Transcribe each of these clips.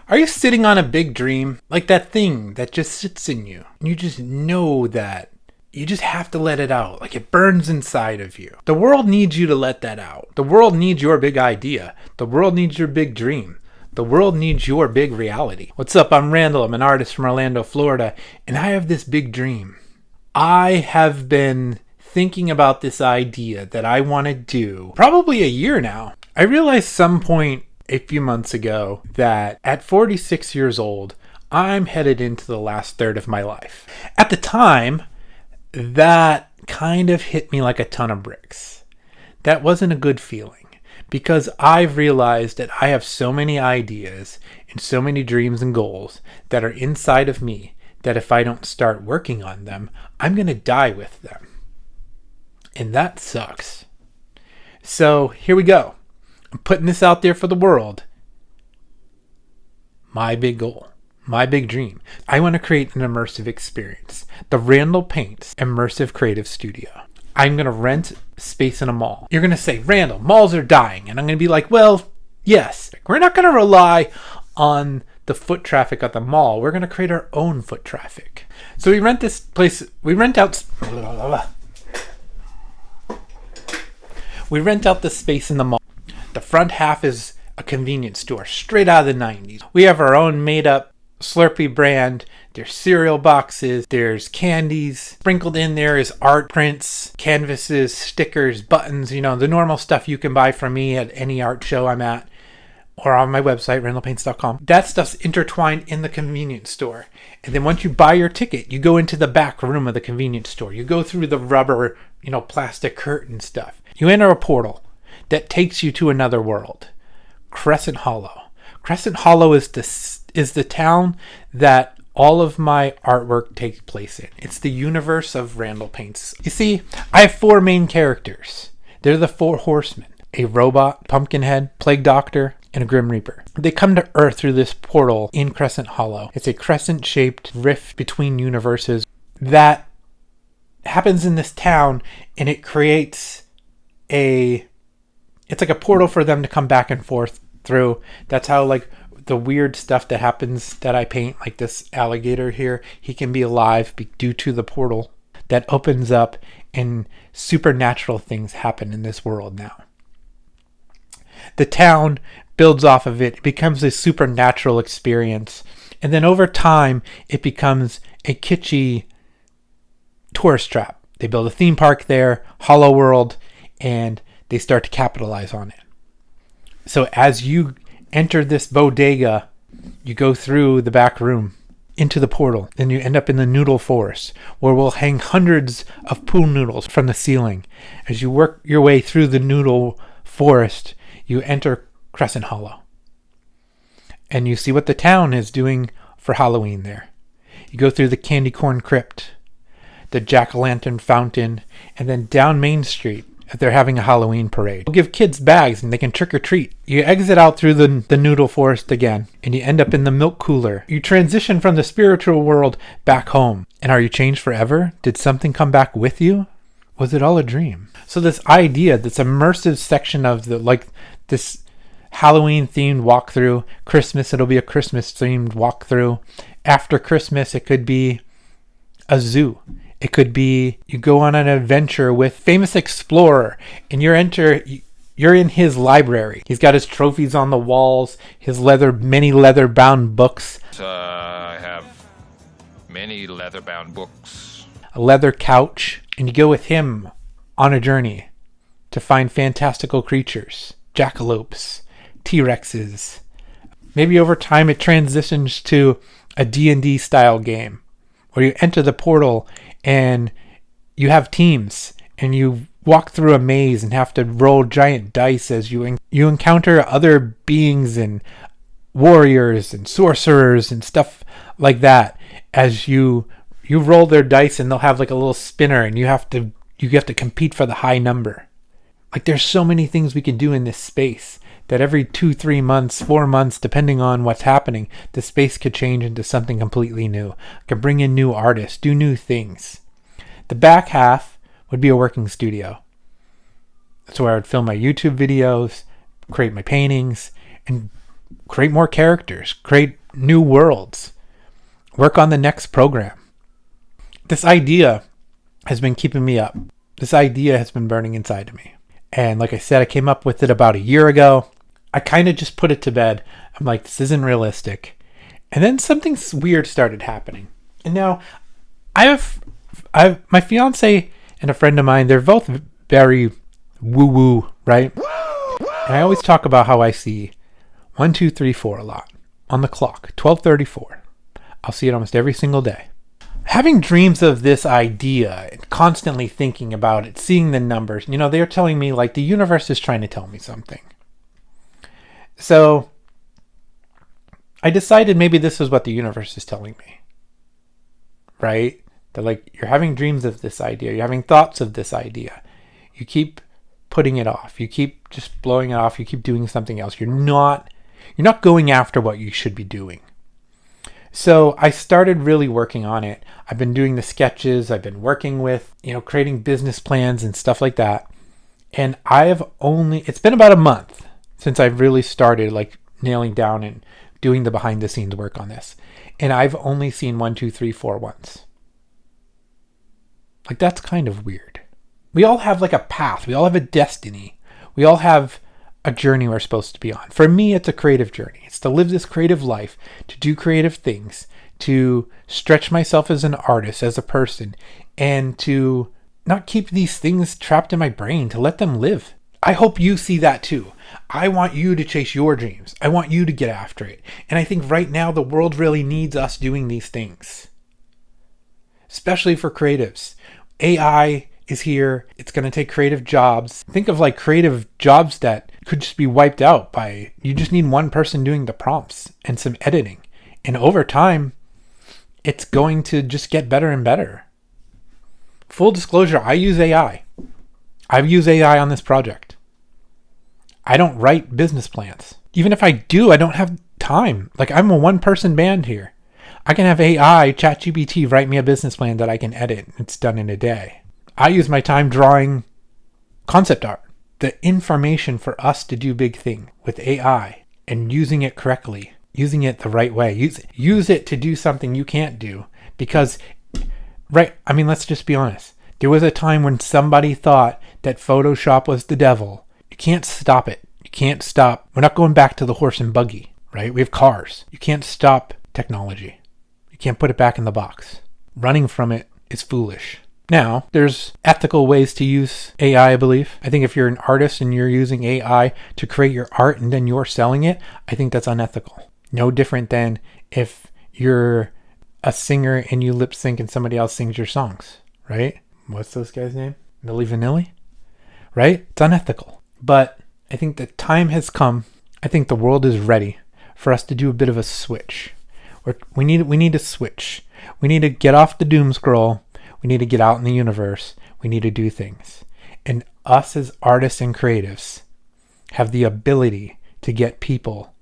Are you sitting on a big dream? Like that thing that just sits in you. And you just know that you just have to let it out. Like it burns inside of you. The world needs you to let that out. The world needs your big idea. The world needs your big dream. The world needs your big reality. What's up? I'm Randall. I'm an artist from Orlando, Florida. And I have this big dream. I have been thinking about this idea that I want to do probably a year now. I realized some point a few months ago that at 46 years old, I'm headed into the last third of my life. At the time, that kind of hit me like a ton of bricks. That wasn't a good feeling because I've realized that I have so many ideas and so many dreams and goals that are inside of me that if I don't start working on them, I'm going to die with them. And that sucks. So here we go. I'm putting this out there for the world. My big goal, my big dream. I want to create an immersive experience. The Randall Paints Immersive Creative Studio. I'm going to rent space in a mall. You're going to say, Randall, malls are dying. And I'm going to be like, well, yes. We're not going to rely on the foot traffic at the mall. We're going to create our own foot traffic. So we rent this place. We rent out the space in the mall. The front half is a convenience store straight out of the 90s. We have our own made-up Slurpee brand. There's cereal boxes. There's candies. Sprinkled in there is art prints, canvases, stickers, buttons, the normal stuff you can buy from me at any art show I'm at or on my website, randallpaints.com. That stuff's intertwined in the convenience store. And then once you buy your ticket, you go into the back room of the convenience store. You go through the rubber, plastic curtain stuff. You enter a portal that takes you to another world. Crescent Hollow. Crescent Hollow is the town that all of my artwork takes place in. It's the universe of Randall Paints. You see, I have 4 main characters. They're the 4 horsemen. A robot, Pumpkinhead, Plague Doctor, and a Grim Reaper. They come to Earth through this portal in Crescent Hollow. It's a crescent-shaped rift between universes that happens in this town, and it creates it's like a portal for them to come back and forth through. That's how the weird stuff that happens that I paint, like this alligator here, he can be alive due to the portal that opens up and supernatural things happen in this world now. The town builds off of it. It becomes a supernatural experience. And then over time, it becomes a kitschy tourist trap. They build a theme park there, Hollow World, and they start to capitalize on it. So as you enter this bodega, you go through the back room into the portal. Then you end up in the noodle forest, where we'll hang hundreds of pool noodles from the ceiling. As you work your way through the noodle forest, you enter Crescent Hollow. And you see what the town is doing for Halloween there. You go through the candy corn crypt, the jack-o'-lantern fountain, and then down Main Street if they're having a Halloween parade. We'll give kids bags and they can trick or treat. You exit out through the noodle forest again, and you end up in the milk cooler. You transition from the spiritual world back home. And are you changed forever? Did something come back with you? Was it all a dream? So this idea, this immersive section of this Halloween themed walkthrough. Christmas, it'll be a Christmas themed walkthrough. After Christmas, it could be a zoo. It could be you go on an adventure with famous explorer and you're in his library. He's got his trophies on the walls, his many leather bound books. I have many leather bound books. A leather couch, and you go with him on a journey to find fantastical creatures, jackalopes, T-Rexes. Maybe over time it transitions to a D&D style game where you enter the portal and you have teams and you walk through a maze and have to roll giant dice as you encounter other beings and warriors and sorcerers and stuff like that. As you roll their dice and they'll have like a little spinner and you have to compete for the high number. Like there's so many things we can do in this space that every 2, 3 months, 4 months, depending on what's happening, the space could change into something completely new. Could bring in new artists, do new things. The back half would be a working studio. That's where I would film my YouTube videos, create my paintings, and create more characters, create new worlds, work on the next program. This idea has been keeping me up. This idea has been burning inside of me. And like I said, I came up with it about a year ago. I kind of just put it to bed. I'm like, this isn't realistic. And then something weird started happening. And now my fiance and a friend of mine, they're both very woo-woo, right? And I always talk about how I see 1, 2, 3, 4 a lot on the clock, 12:34. I'll see it almost every single day. Having dreams of this idea and constantly thinking about it, seeing the numbers, they're telling me like the universe is trying to tell me something. So I decided maybe this is what the universe is telling me, right? That like you're having dreams of this idea, you're having thoughts of this idea. You keep putting it off. You keep just blowing it off. You keep doing something else. You're not going after what you should be doing. So I started really working on it. I've been doing the sketches. I've been working with, creating business plans and stuff like that. And it's been about a month since I've really started like nailing down and doing the behind the scenes work on this. And I've only seen 1, 2, 3, 4 once. Like that's kind of weird. We all have like a path. We all have a destiny. We all have a journey we're supposed to be on. For me, it's a creative journey. It's to live this creative life, to do creative things, to stretch myself as an artist, as a person, and to not keep these things trapped in my brain, to let them live. I hope you see that too. I want you to chase your dreams. I want you to get after it. And I think right now the world really needs us doing these things, especially for creatives. AI is here. It's going to take creative jobs. Think of like creative jobs that could just be wiped out by, you just need one person doing the prompts and some editing. And over time, it's going to just get better and better. Full disclosure, I use AI. I've used AI on this project. I don't write business plans. Even if I do, I don't have time. Like I'm a one-person band here. I can have AI, ChatGPT, write me a business plan that I can edit. It's done in a day. I use my time drawing concept art. The information for us to do big things with AI and using it correctly, using it the right way. Use it to do something you can't do because, right, I mean, let's just be honest. There was a time when somebody thought that Photoshop was the devil. You can't stop it. You can't stop. We're not going back to the horse and buggy, right? We have cars. You can't stop technology. You can't put it back in the box. Running from it is foolish. Now, there's ethical ways to use AI, I believe. I think if you're an artist and you're using AI to create your art and then you're selling it, I think that's unethical. No different than if you're a singer and you lip sync and somebody else sings your songs, right? What's those guys' name? Milli Vanilli? Right? It's unethical. But I think the time has come. I think the world is ready for us to do a bit of a switch. We need to switch. We need to get off the doom scroll. We need to get out in the universe. We need to do things. And us as artists and creatives have the ability to get people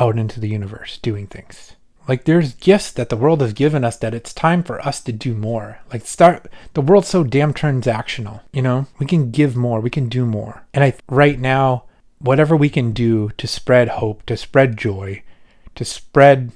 out into the universe doing things. Like there's gifts that the world has given us that it's time for us to do more. The world's so damn transactional, we can give more, we can do more. And right now, whatever we can do to spread hope, to spread joy, to spread,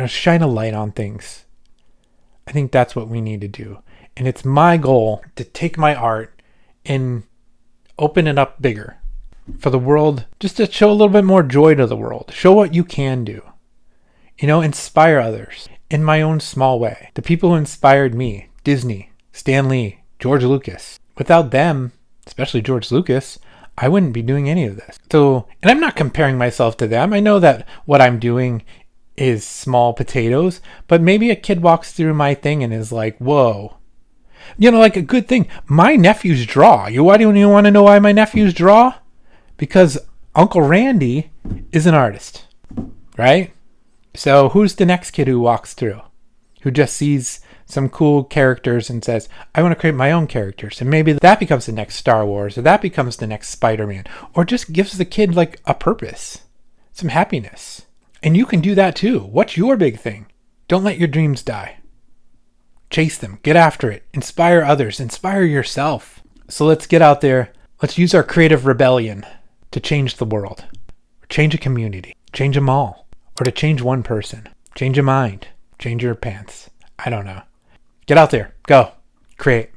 shine a light on things. I think that's what we need to do. And it's my goal to take my art and open it up bigger for the world, just to show a little bit more joy to the world. Show what you can do. Inspire others in my own small way. The people who inspired me, Disney, Stan Lee, George Lucas. Without them, especially George Lucas, I wouldn't be doing any of this. So, and I'm not comparing myself to them. I know that what I'm doing is small potatoes, but maybe a kid walks through my thing and is like, whoa. Like a good thing. My nephews draw. Why do you want to know why my nephews draw? Because Uncle Randy is an artist, right? So who's the next kid who walks through? Who just sees some cool characters and says, I want to create my own characters. And maybe that becomes the next Star Wars, or that becomes the next Spider-Man, or just gives the kid like a purpose, some happiness. And you can do that too. What's your big thing? Don't let your dreams die. Chase them. Get after it. Inspire others. Inspire yourself. So let's get out there. Let's use our creative rebellion to change the world. Change a community. change them all. Or to change one person. Change your mind. Change your pants. I don't know. Get out there. Go. Create.